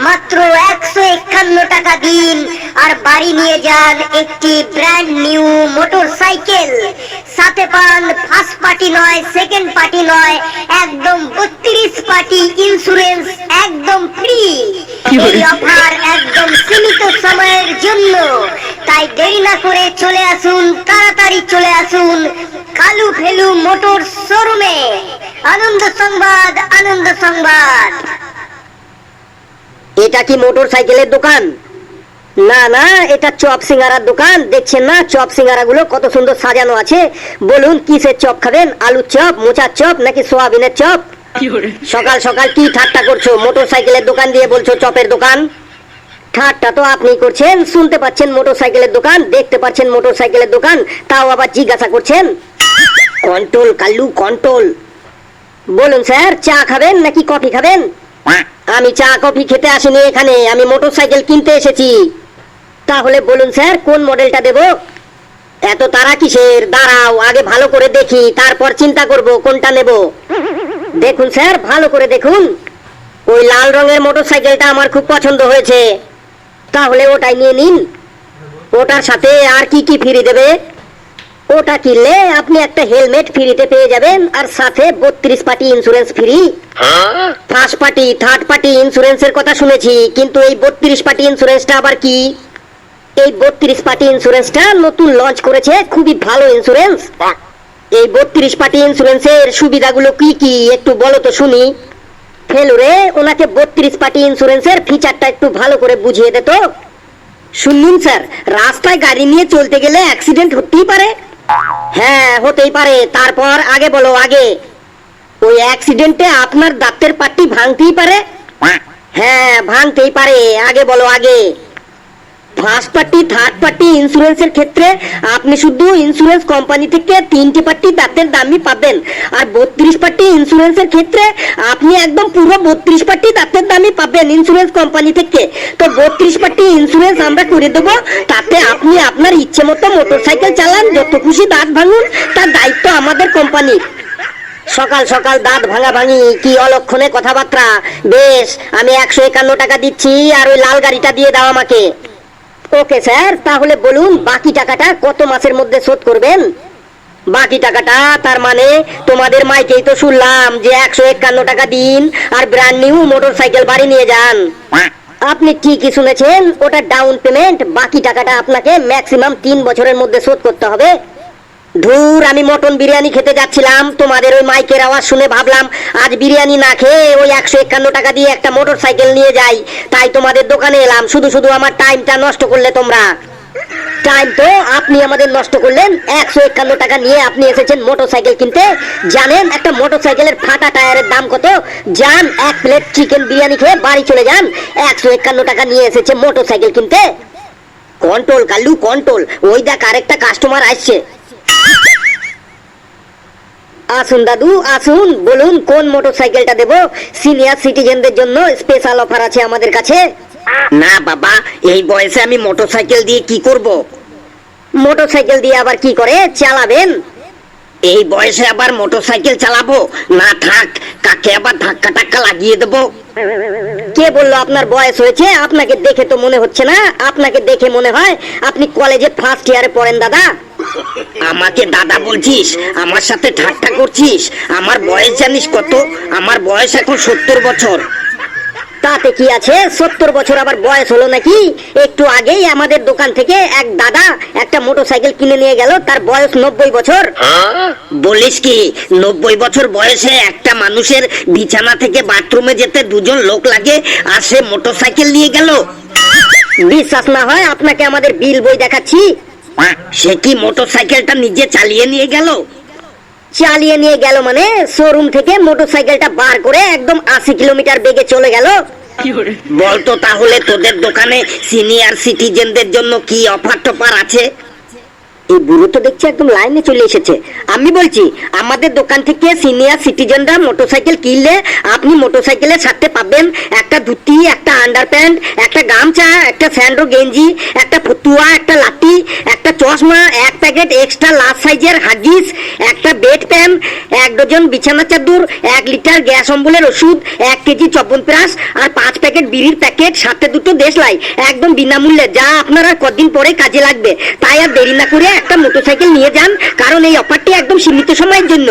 মাত্র 151 টাকা দিন আর বাড়ি নিয়ে যান একটি ব্র্যান্ড নিউ মোটরসাইকেল। সাথে পান ফার্স্ট পার্টি নয়, সেকেন্ড পার্টি নয়, একদম 32 পার্টি ইন্স্যুরেন্স একদম ফ্রি। এই অফার একদম সীমিত সময়ের জন্য, তাই দেরি না করে চলে আসুন, তাড়াতাড়ি চলে আসুন কালু ফেলু মোটর শোরুমে। আনন্দ সংবাদ, আনন্দ সংবাদ। এটা কি মোটর সাইকেলের দোকান? না না, এটা চপ সিঙ্গারার দোকান। দেখছেন না চপ সিঙ্গারা গুলো কত সুন্দর সাজানো আছে। বলুন কিসের চপ খাবেন? আলুর চপ, মোচার চপ নাকি সোয়াবিনের চপ? সকাল সকাল কি ঠাট্টা করছো? মোটর সাইকেলের দোকান দিয়ে বলছো চপের দোকান? ঠাট্টা তো আপনি করছেন। শুনতে পাচ্ছেন মোটর সাইকেলের দোকান, দেখতে পাচ্ছেন মোটর সাইকেলের দোকান, তাও আবার জিজ্ঞাসা করছেন। Control Kallu, control. বলুন স্যার, চা খাবেন নাকি কফি খাবেন? আমি চা কফি খেতে আসিনি এখানে, আমি মোটর সাইকেল কিনতে এসেছি। তাহলে বলুন স্যার কোন মডেলটা দেব? এত তারা কিসের? দাঁড়াও আগে ভালো করে দেখি, তারপর চিন্তা করব কোনটা নেব। দেখুন স্যার, ভালো করে দেখুন। ওই লাল রঙের মোটর সাইকেলটা আমার খুব পছন্দ হয়েছে। তাহলে ওটাই নিয়ে নিন। ওটার সাথে আর কি কি ফ্রি দেবে? ওটা কিনলে আপনি একটা হেলমেট ফ্রিতে পেয়ে যাবেন, আর সাথে 32 party insurance free. First party, third party ইন্স্যুরেন্সের কথা শুনেছি, কিন্তু এই 32 পার্টি ইন্স্যুরেন্সটা আবার কি? এই 32 পার্টি ইন্স্যুরেন্সটা নতুন লঞ্চ করেছে, খুবই ভালো ইন্স্যুরেন্স। এই 32 পার্টি ইন্স্যুরেন্সের সুবিধাগুলো কি কি একটু বলো তো শুনি। ফেলুরে, ওনাকে 32 পার্টি ইন্স্যুরেন্সের ফিচারটা একটু ভালো করে বুঝিয়ে দে তো। শুনুন স্যার, রাস্তায় গাড়ি নিয়ে চলতে গেলে অ্যাক্সিডেন্ট হতেই পারে। হ্যাঁ হতেই পারে, তারপর আগে বলো আগে। ওই অ্যাক্সিডেন্টে আপনার দাঁতের পাট্টি ভাঙতেই পারে। হ্যাঁ ভাঙতেই পারে, আগে বলো আগে। ফার্স্ট পার্টি, থার্ড পার্টি ইন্স্যুরেন্সের ক্ষেত্রে আপনি শুধু ইন্স্যুরেন্স কোম্পানি থেকে 3টে পার্টি দাঁতের দামই পাবেন, আর 32 পার্টি ইন্স্যুরেন্সের ক্ষেত্রে আপনি একদম পুরো 32 পার্টি দাঁতের দামই পাবেন ইন্স্যুরেন্স কোম্পানি থেকে। তো 32 পার্টি ইন্স্যুরেন্স আমরা করে দেবো, তাতে আপনি আপনার ইচ্ছে মতো মোটরসাইকেল চালান, যত খুশি দাঁত ভাঙুন, তার দায়িত্ব আমাদের কোম্পানির। সকাল সকাল দাঁত ভাঙা ভাঙি, কি অলক্ষণে কথাবার্তা। বেশ, আমি 151 টাকা দিচ্ছি, আর ওই লাল গাড়িটা দিয়ে দাও আমাকে। ওকে স্যার, তাহলে বলুন বাকি টাকাটা কত মাসের মধ্যে শোধ করবেন? বাকি টাকাটা তার মানে তোমাদের মাইকেই তো শুনলাম যে 151 টাকা দিন আর ব্র্যান্ড নিউ মোটরসাইকেল বাড়ি নিয়ে যান। আপনি ঠিকই শুনেছেন, ওটা ডাউন পেমেন্ট। বাকি টাকাটা আপনাকে ম্যাক্সিমাম 3 বছরের মধ্যে শোধ করতে হবে। ধুর, আমি মটন বিরিয়ানি খেতে যাচ্ছিলাম, তোমাদের ওই মাইকের আওয়াজ শুনে ভাবলাম আজ বিরিয়ানি না খেয়ে ওই 151 টাকা দিয়ে একটা মোটর সাইকেল নিয়ে যাই, তাই তোমাদের দোকানে এলাম। শুধু শুধু আমার টাইমটা নষ্ট করলে তোমরা। টাইম তো আপনি আমাদের নষ্ট করলেন। 151 টাকা নিয়ে আপনি এসেছেন মোটর সাইকেল কিনতে। জানেন একটা মোটর সাইকেলের ফাটা টায়ারের দাম কত? যান 1 প্লেট চিকেন বিরিয়ানি খেয়ে বাড়ি চলে যান। 151 টাকা নিয়ে এসেছে মোটর সাইকেল কিনতে। Control Kallu, control. ওই দেখ আরেকটা কাস্টমার আসছে। আসুন দাদু আসুন, বলুন কোন মোটরসাইকেলটা দেব? সিনিয়র সিটিজেনদের জন্য স্পেশাল অফার আছে আমাদের কাছে। না বাবা, এই বয়সে আমি মোটরসাইকেল দিয়ে কি করব? মোটরসাইকেল দিয়ে আবার কি করে চালাবেন? এই বয়সে আবার মোটরসাইকেল চালাবো? না থাক, কাকে আবার ধাক্কা টাক্কা লাগিয়ে দেবো। কে বললো আপনার বয়স হয়েছে? আপনাকে দেখে তো মনে হচ্ছে না। আপনাকে দেখে মনে হয় আপনি কলেজে ফার্স্ট ইয়ারে পড়েন দাদা। আমাকে দাদা বলছিস? আমার সাথে ঠাট্টা করছিস? আমার বয়স জানিস কত? আমার বয়স এখন 70 বছর। তাতে কি আছে, 70 বছর আবার বয়স হলো নাকি? একটু আগেই আমাদের দোকান থেকে এক দাদা একটা মোটরসাইকেল কিনে নিয়ে গেল, তার বয়স 90 বছর। বলিস কি? 90 বছর বয়সে একটা মানুষের বিছানা থেকে বাথরুমে যেতে 2জন লোক লাগে, আর সে মোটরসাইকেল নিয়ে গেল? বিশ্বাস না হয় আপনাকে আমাদের বিল বই দেখাচ্ছি। সে কি মোটরসাইকেলটা নিজে চালিয়ে নিয়ে গেল? চালিয়ে নিয়ে গেল মানে শোরুম থেকে মোটরসাইকেলটা বার করে একদম 80 কিলোমিটার বেগে চলে গেল। বলতো তাহলে তোদের দোকানে সিনিয়র সিটিজেনদের জন্য কি অফার টফার আছে? এই বুড়ো তো দেখছি একদম লাইনে চলে এসেছে। আমি বলছি আমাদের দোকান থেকে সিনিয়র সিটিজেনরা মোটরসাইকেল কিনলে আপনি মোটরসাইকেলের সাথে পাবেন একটা ধুতি, একটা আন্ডারপ্যান্ট, একটা গামছা, একটা স্যান্ডো গেঞ্জি, একটা ফতুয়া, একটা লাঠি, একটা চশমা, এক প্যাকেট এক্সট্রা লার্জ সাইজের হাগিস, একটা বেড প্যান, 1 ডজন বিছানা চাদর, 1 লিটার গ্যাস অম্বলের ওষুধ, 1 কেজি চবনপ্রাশ আর 5 প্যাকেট বিড়ির প্যাকেট, সাথে 2টো দেশলাই একদম বিনামূল্যে, যা আপনারা কদিন পরে কাজে লাগবে। তাই আর দেরি না করে একটা মোটরসাইকেল নিয়ে যান, কারণ এই অফারটি একদম সীমিত সময়ের জন্য।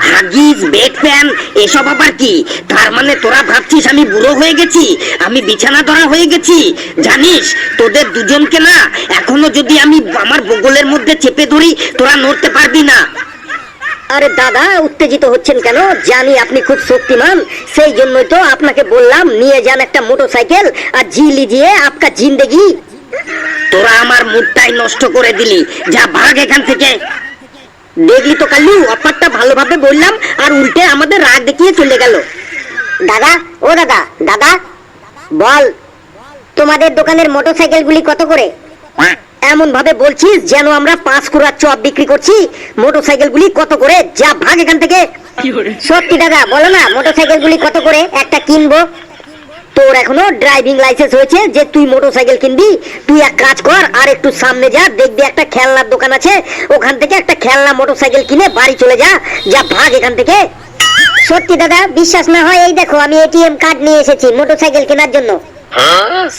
হাগিস, বেড প্যান এসব আবার কি? তার মানে তোরা ভাবছিস আমি বুড়ো হয়ে গেছি, আমি বিছানা ধরা হয়ে গেছি? জানিস তোদের দুজনকে না এখনো যদি আমি আমার বগলের মধ্যে চেপে ধরি তোরা নড়তে পারবি না। আরে দাদা উত্তেজিত হচ্ছেন কেন? জানি আপনি খুব শক্তিমান, সেই জন্যই তো আপনাকে বললাম নিয়ে যান একটা মোটরসাইকেল আর জি লিজিয়ে আপকা জিন্দেগি। তোরা আমার মুডটাই নষ্ট করে দিলি, যা ভাগ এখান থেকে। দেখলি তো কালু, অফারটা ভালোভাবে বললাম আর উল্টে আমাদের রাগ দেখিয়ে চলে গেল। দাদা, ও দাদা, দাদা বল। তোমাদের দোকানের মোটরসাইকেলগুলি কত করে? এমন ভাবে বলছিস যেন আমরা 5 কুড়া চপ বিক্রি করছি। মোটরসাইকেলগুলি কত করে? যা ভাগ এখান থেকে। সত্যি দাদা বলো না, মোটরসাইকেলগুলি কত করে? একটা কিনবো। তোর এখনো ড্রাইভিং লাইসেন্স হয়েছে যে তুই মোটরসাইকেল কিনবি? তুই এক কাজ কর, আর একটু সামনে যা, দেখবি একটা খেলনার দোকান আছে, ওখান থেকে একটা খেলনা মোটরসাইকেল কিনে বাড়ি চলে যা। যা ভাগ এখান থেকে। সত্যি দাদা বিশ্বাস না হয় এই দেখো আমি এটিএম কার্ড নিয়ে এসেছি মোটরসাইকেল কেনার জন্য।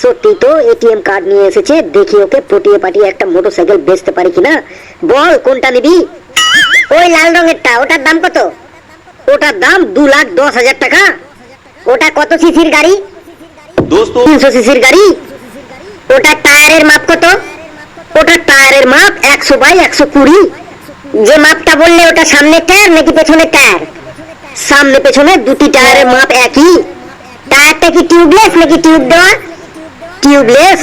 সত্যি তো এটিএম কার্ড নিয়ে এসেছে, দেখি ওকে পটিয়ে পাটিয়ে একটা মোটরসাইকেল বেচতে পারি কিনা। বল কোনটা নিবি? ওই লাল রঙেরটা, ওটার দাম কত? ওটার দাম 2,10,000 টাকা। ওটা কত সিসির গাড়ি? 300 সিসির গাড়ি। ওটার টায়ারের মাপ কত? ওটার টায়ারের মাপ 100/120। যে মাপটা বললে ওটা সামনের টায়ার নাকি পেছনের টায়ার? সামনে পেছনে দুটি টায়ারের মাপ একই। টায়ারটা কি টিউবলেস নাকি টিউব দেওয়া? টিউবলেস।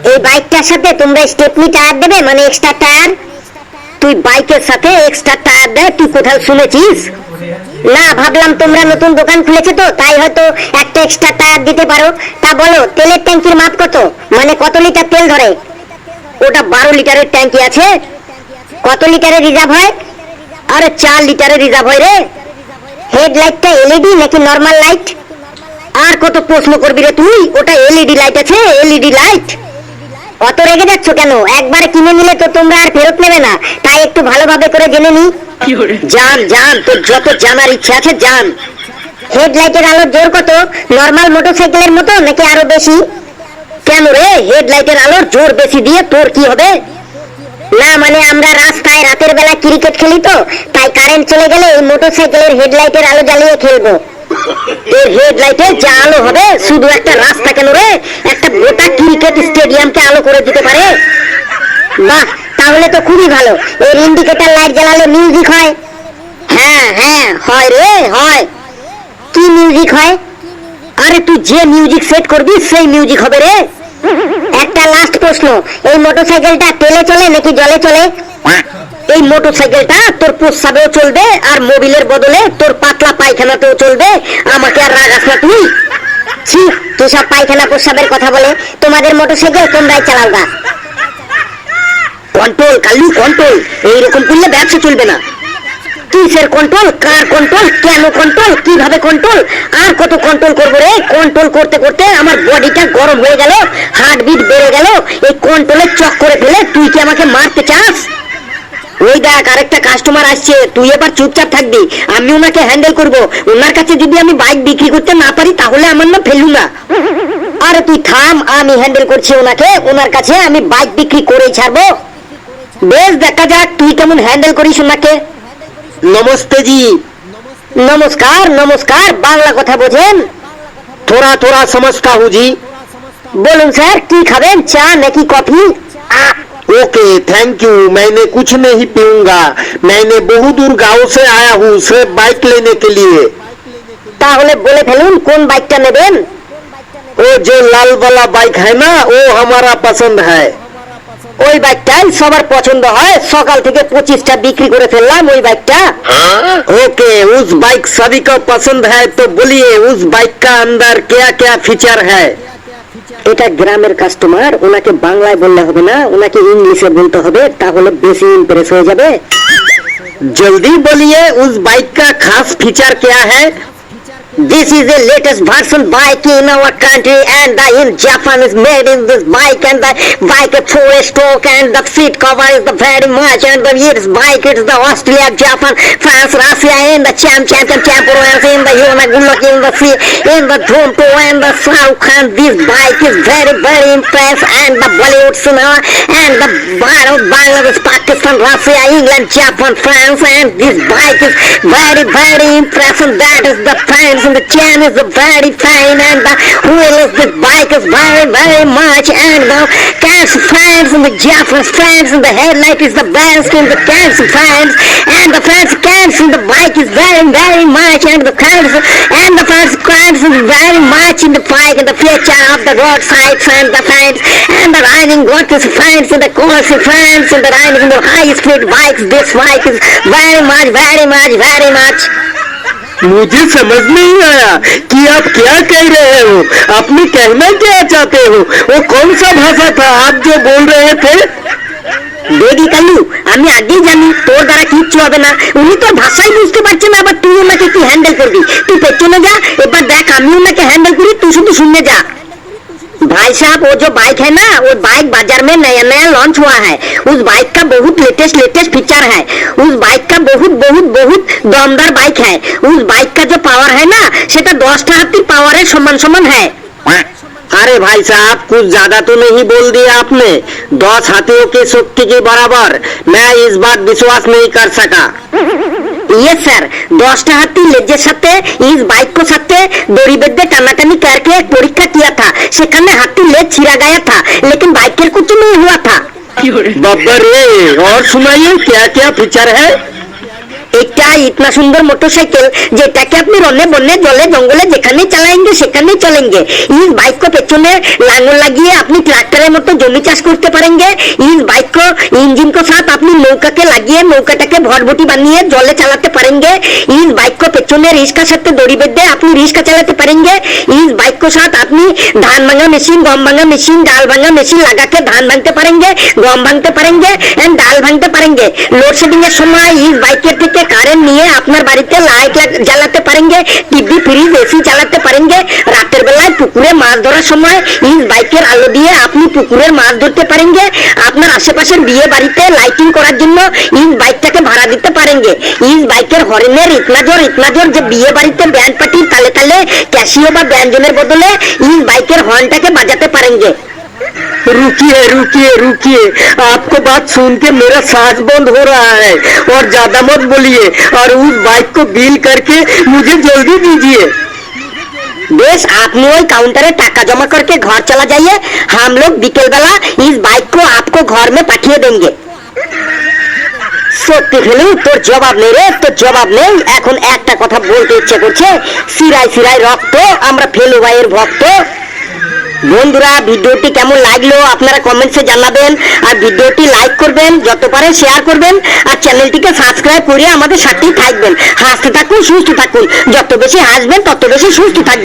এই বাইকটার সাথে তোমরা স্টেপনি টায়ার দেবে, মানে এক্সট্রা টায়ার? তুই বাইকের সাথে এক্সট্রা টায়ার দেয় তুই কোথাও শুনেছিস? না, ভাবলাম তোমরা নতুন দোকান খুলেছো তো তাই হয়তো একটা এক্সট্রা টায়ার দিতে পারো। তা বলো তেলের ট্যাঙ্কির মাপ কত, মানে কত লিটার তেল ধরে? ওটা 12 লিটারের ট্যাঙ্কি আছে। কত লিটারের রিজার্ভ হয়? আরে 4 লিটারের রিজার্ভ হয় রে। হেডলাইটটা এলইডি নাকি নরমাল লাইট? আর কত প্রশ্ন করবি রে তুই? ওটা এলইডি লাইট আছে, এলইডি লাইট। অত রেগে যাচ্ছ কেন? একবারে কিনে নিলে তো তোমরা আর ফেরত নেবে না, তাই একটু ভালোভাবে করে জেনে নি। জান জান, তোর যত জানার ইচ্ছা আছে জান। হেডলাইটের আলোর জোর কত? নরমাল মোটরসাইকেলের মতো নাকি আরো বেশি? কেন রে, হেডলাইটের আলোর জোর বেশি দিয়ে তোর কি হবে? না মানে আমরা রাস্তায় রাতের বেলা ক্রিকেট খেলি তো, তাই কারেন্ট চলে গেলে এই মোটরসাইকেলের হেডলাইটের আলো জ্বালিয়ে খেলবো। তোর হেডলাইটে যা আলো হবে, শুধু একটা রাস্তা কেন রে, একটা গোটা ক্রিকেট স্টেডিয়ামকে আলো করে দিতে পারে। বাহ, তাহলে তো খুবই ভালো। এর ইন্ডিকেটর লাইট জ্বালালে মিউজিক হয়? হ্যাঁ হ্যাঁ হয় রে, হয়। কি মিউজিক হয়? আরে তুই যে মিউজিক সেট করবি সেই মিউজিক হবে রে। একটা লাস্ট প্রশ্ন, এই মোটরসাইকেলটা তেলে চলে নাকি জলে চলে? এই মোটরসাইকেলটা তোর প্রস্রাবেও চলবে আর মোবিলের বদলে তোর পাতলা পায়খানাতেও চলবে। আমাকে আর রাগাস না তুই। ছি, কি সব পায়খানা প্রস্রাবের কথা বলে? তোমাদের মোটরসাইকেল তোমরাই চালাও গা। Control Kalu, control. এইরকম করলে ব্যবসা চলবে না। কিসের কন্ট্রোল? কার কন্ট্রোল? কেন কন্ট্রোল? কিভাবে কন্ট্রোল? আর কত কন্ট্রোল করবো রে? কন্ট্রোল করতে করতে আমার বডিটা গরম হয়ে গেল, হার্টবিট বেড়ে গেল। এই কন্ট্রোলের চক্করে ফেলে তুই কি আমাকে মারতে চাস? ওই দেখ আরেকটা কাস্টমার আসছে, তুই এবার চুপচাপ থাকবি, আমি ওনাকে হ্যান্ডেল করব। ওনার কাছে যদি আমি বাইক বিক্রি করতে না পারি তাহলে আমার নাম ফেলু না। আরে তুই থাম, আমি হ্যান্ডেল করছি ওনাকে। ওনার কাছে আমি বাইক বিক্রি করেই ছাড়বো। বেশ, দেখা যাক তুই কেমন হ্যান্ডেল করিস ওনাকে। নমস্তে জি। নমস্কার নমস্কার, বাংলা কথা বোঝেন? থোড়া থোড়া সমঝতা হুঁ জি। বলুন স্যার কি খাবেন, চা নাকি কফি? ओके थैंक यू, मैंने कुछ नहीं पीऊंगा। मैंने बहुत दूर गांव से आया हूँ सिर्फ बाइक लेने के लिए। তাহলে বলে ফেলুন কোন বাইকটা নেবেন। वो जो लाल वाला बाइक है ना, वो हमारा पसंद है। ওই বাইকটাই সবার পছন্দ হয়, সকাল থেকে 25টা বিক্রি করে ফেললাম ওই বাইকটা। ओके, उस बाइक सभी को पसंद है तो बोलिए उस बाइक का अंदर क्या क्या फीचर है? এটা গ্রামের কাস্টমার, ওনাকে বাংলায় বললে হবে না, ওনাকে ইংলিশে বলতে হবে, তাহলে বেশি ইমপ্রেস হয়ে যাবে। जल्दी बोलिए उस बाइक का खास फीचर क्या है? This is the latest version bike in our country, and in Japan is made in this bike, and the bike is 4-stroke, and the seat cover is the very much, and this bike is the Australia, Japan, France, Russia, and the champions in the Yonagulak in the sea, in the Toronto and the South, and this bike is very impressive, and the Bollywood cinema, and the Bangladesh, Pakistan, Russia, England, Japan, France, and this bike is very impressive. That is the fans, and the chain is very fine, and the wheel is this bike is very much, and the cans fans and the Japanese fans, and the headlight is the best in the cans fans, and the fans cans in the bike is very much, and the cans is very much in the bike, and the feature of the roadside fans, the fans, and the riding got is fans, and the course fans, and the riding in the high speed bikes. This bike is very much. मुझे समझ नहीं आया कि आप क्या कह रहे हो, आपने कहना क्या चाहते हो? वो कौन सा भाषा था आप जो बोल रहे थे? দেখি কালু, আমি আগেই জানি তোর দ্বারা কিচ্ছু হবে না। উনি তোর ভাষাই বুঝতে পারছে না, আবার তুই ওনাকে কি হ্যান্ডেল করবি? তুই পেছনে যা, এবার দেখ আমি ওনাকে হ্যান্ডেল করি, তুই শুধু শুনে যা। भाई साहब, वो जो बाइक है ना, वो बाइक बाजार में नया लॉन्च हुआ है। उस बाइक का बहुत लेटेस्ट फीचर है। उस बाइक का बहुत दमदार बाइक है। उस बाइक का जो पावर है ना, সেটা 10টা হাতির পাওয়ারের সমান है। अरे भाई साहब, कुछ ज्यादा तो नहीं बोल दिया आपने? 10 हाथियों की शक्ति के बराबर। मैं इस बात विश्वास नहीं कर सका। ये सर, 10টা হাতি লেজের সাথে इस बाइक को साथे दড়ি বেঁধে টানাটানি करके एक परीक्षा किया था। সেখানে হাতির লেজ ছিঁড়া गया था, लेकिन बाइक के कुछ नहीं हुआ था। बाबा रे, और सुनाइए क्या क्या फीचर है? একটা ইতনা সুন্দর মোটরসাইকেল যেটাকে আপনি রনে বনে জলে জঙ্গলে যেখানে চালাएंगे সেখানেই চলেंगे। इस बाइक को পেছনে লাঙ্গল লাগিয়ে আপনি ট্রাক্টরের মতো জমি চাষ করতে পারেंगे। इस बाइक को इंजन को साथ আপনি নৌকাকে লাগিয়ে নৌকাটাকে ভটভটি বানিয়ে জলে চালাতে পারেंगे। इस बाइक को পেছনে রিস্কার সাথে দড়ি বেঁধে আপনি রিস্কা চালাতে পারেंगे। इस बाइक को साथ আপনি ধান ভাঙা মেশিন, গম ভাঙা মেশিন, ডাল ভাঙা মেশিন লাগাকে ধান ভাঙতে পারেंगे, গম ভাঙতে পারেंगे এন্ড ডাল ভাঙতে পারেंगे। লোডশেডিং এর সময় इस বাইকের থেকে কারেন্ট নিয়ে আপনার বাড়িতে লাইট জ্বালাতে পারেंगे, টিভি ফ্রিজ এসি চালাতে পারেंगे। রাতের বেলায় পুকুরে মাছ ধরার সময় इस বাইকের আলো দিয়ে আপনি পুকুরের মাছ ধরতে পারেंगे। আপনার আশেপাশের বিয়ে বাড়িতে লাইটিং করার জন্য इस বাইকটাকে ভাড়া দিতে পারেंगे। इस বাইকের হর্নের ইতনা জোর যে বিয়ে বাড়িতে ব্যান্ড পার্টির তালে তালে ক্যাসিও বা ব্যঞ্জনের বদলে इस বাইকের হর্নটাকে বাজাতে পারেंगे। रुकिए, आपको बात सुन के मेरा सांस बंद हो रहा है। और ज्यादा मत बोलिए, और उस बाइक को बिल करके मुझे जल्दी दीजिए। बेश, আপনি ওই কাউন্টারে টাকা জমা करके घर चला जाइए। हम लोग বিকেল বেলা इस बाइक को आपको घर में पाठिয়ে देंगे। সত্যি ফেলু, তোর জবাব নেই রে, তোর জবাব নেই। এখন একটা কথা বলতে ইচ্ছে করছে, সিরাই রক্ত, আমরা ফেলু ভাইয়ের ভক্ত। বন্ধুরা, ভিডিওটি কেমন লাগলো আপনারা কমেন্টসে জানাবেন, আর ভিডিওটি লাইক করবেন, যত পারেন শেয়ার করবেন, আর চ্যানেলটিকে সাবস্ক্রাইব করে আমাদের সাথেই থাকবেন। হাসতে থাকুন, সুস্থ থাকুন। যত বেশি হাসবেন তত বেশি সুস্থ থাকবেন।